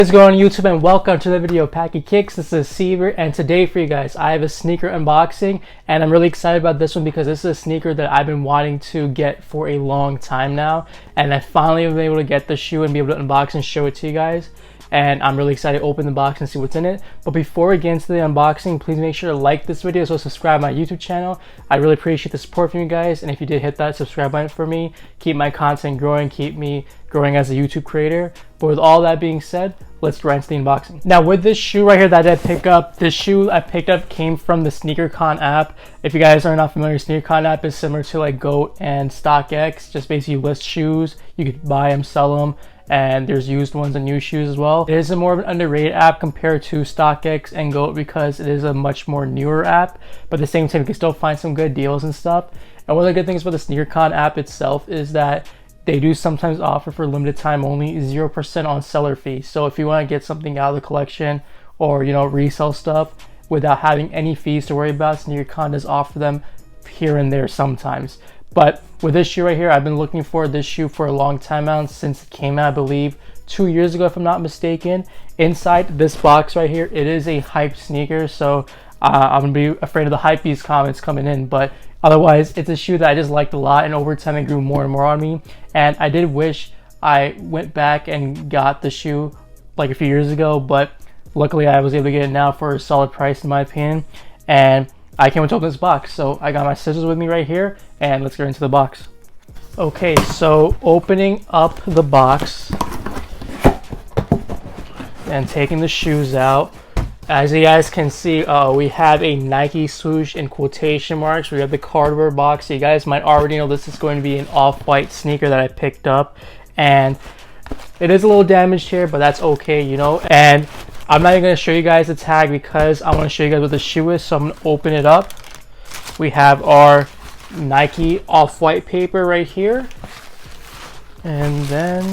What's going on YouTube, and welcome to the video Packy Kicks. This is Seaver, and today for you guys I have a sneaker unboxing, and I'm really excited about this one because this is a sneaker that I've been wanting to get for a long time now, and I finally been able to get the shoe and be able to unbox and show it to you guys. And I'm really excited to open the box and see what's in it. But before we get into the unboxing, please make sure to like this video, so subscribe to my YouTube channel. I really appreciate the support from you guys, and if you did hit that subscribe button for me, keep my content growing, keep me growing as a YouTube creator. But with all that being said, let's get right into the unboxing. Now with this shoe right here that I picked up, this shoe I picked up came from the Sneakercon app. If you guys are not familiar, Sneakercon app is similar to like GOAT and StockX. Just basically list shoes, you could buy them, sell them, and there's used ones and new shoes as well. It is a more of an underrated app compared to StockX and GOAT because it is a much more newer app, but at the same time you can still find some good deals and stuff. And one of the good things about the Sneakercon app itself is that they do sometimes offer for limited time only 0% on seller fee. So if you want to get something out of the collection or resell stuff without having any fees to worry about, Sneakercon does offer them here and there sometimes. But with this shoe right here, I've been looking for this shoe for a long time now, since it came out, I believe 2 years ago if I'm not mistaken. Inside this box right here, it is a hype sneaker, so I'm gonna be afraid of the hypebeast comments coming in, but otherwise it's a shoe that I just liked a lot, and over time it grew more and more on me. And I did wish I went back and got the shoe like a few years ago, but luckily I was able to get it now for a solid price in my opinion. And I can't wait to open this box, so I got my scissors with me right here, and let's get into the box. Okay, so opening up the box and taking the shoes out, as you guys can see, we have a Nike swoosh in quotation marks. We have the cardboard box. So you guys might already know this is going to be an off-white sneaker that I picked up, and it is a little damaged here, but that's okay, and I'm not even going to show you guys the tag because I want to show you guys what the shoe is, so I'm going to open it up. We have our Nike off-white paper right here, and then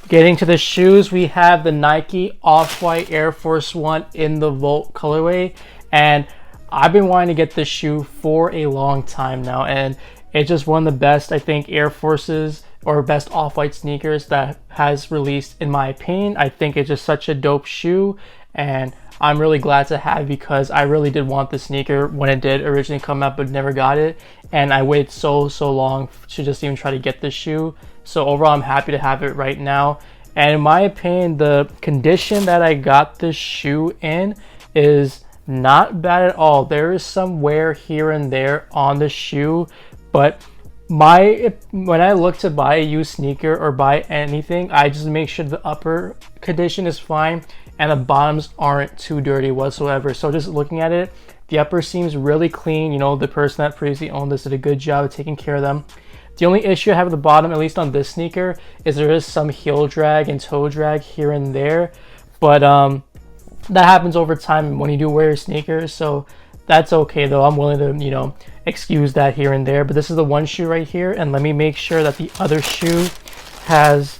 getting to the shoes, we have the Nike off-white Air Force One in the Volt colorway, and I've been wanting to get this shoe for a long time now, and it's just one of the best, I think, Air Forces or best off-white sneakers that has released in my opinion. I think it's just such a dope shoe, and I'm really glad to have, because I really did want the sneaker when it did originally come out but never got it, and I waited so long to just even try to get this shoe. So overall I'm happy to have it right now, and in my opinion the condition that I got this shoe in is not bad at all. There is some wear here and there on the shoe, but when I look to buy a used sneaker or buy anything, I just make sure the upper condition is fine and the bottoms aren't too dirty whatsoever. So just looking at it, the upper seems really clean. The person that previously owned this did a good job of taking care of them. The only issue I have with the bottom, at least on this sneaker, is there is some heel drag and toe drag here and there, but that happens over time when you do wear your sneakers, so that's okay though. I'm willing to excuse that here and there. But this is the one shoe right here, and let me make sure that the other shoe has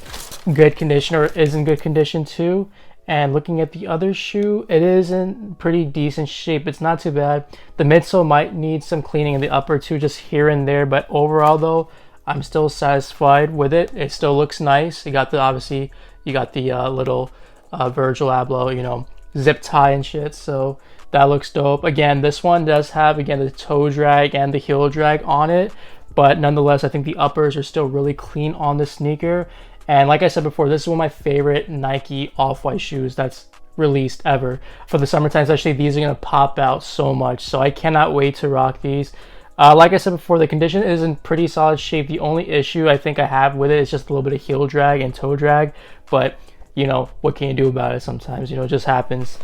good condition or is in good condition too. And looking at the other shoe, it is in pretty decent shape. It's not too bad. The midsole might need some cleaning, and the upper too, just here and there, but overall though I'm still satisfied with it. It still looks nice. You got the little Virgil Abloh zip tie and shit, so that looks dope. Again, this one does have the toe drag and the heel drag on it, but nonetheless I think the uppers are still really clean on the sneaker. And like I said before, this is one of my favorite Nike off-white shoes that's released ever. For the summertime especially, these are going to pop out so much, so I cannot wait to rock these. Like I said before, the condition is in pretty solid shape. The only issue I think I have with it is just a little bit of heel drag and toe drag, but what can you do about it? Sometimes it just happens.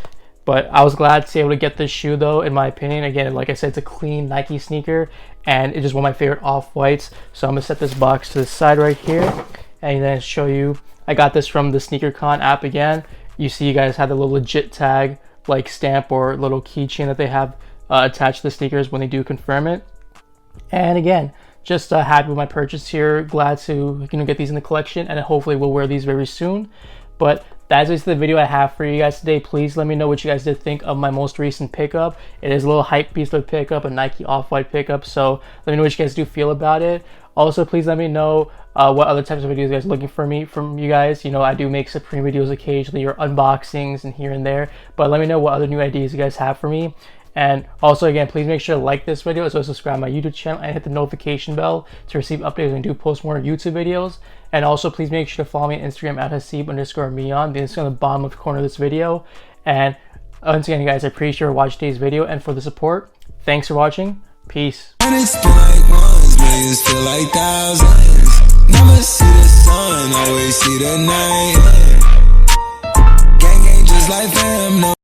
But I was glad to be able to get this shoe though, in my opinion. Again, like I said, it's a clean Nike sneaker, and it's just one of my favorite off-whites. So I'm gonna set this box to the side right here, and then show you. I got this from the Sneakercon app again. You see you guys have the little legit tag, like stamp or little keychain that they have attached to the sneakers when they do confirm it. And again, just happy with my purchase here. Glad to get these in the collection, and hopefully we'll wear these very soon. But that's just the video I have for you guys today. Please let me know what you guys did think of my most recent pickup. It is a little hype beast of a pickup, a Nike off-white pickup, so let me know what you guys do feel about it. Also, please let me know what other types of videos you guys are looking from you guys. You know, I do make Supreme videos occasionally, or unboxings and here and there, but let me know what other new ideas you guys have for me. And also, again, please make sure to like this video, as well as subscribe to my YouTube channel and hit the notification bell to receive updates when I do post more YouTube videos. And also, please make sure to follow me on Instagram at Hasib_Mian. The Instagram on the bottom left corner of this video. And once again, guys, I appreciate you watching today's video and for the support. Thanks for watching. Peace. And it's been like ones, millions feel like thousands. Never see the sun, always see the night.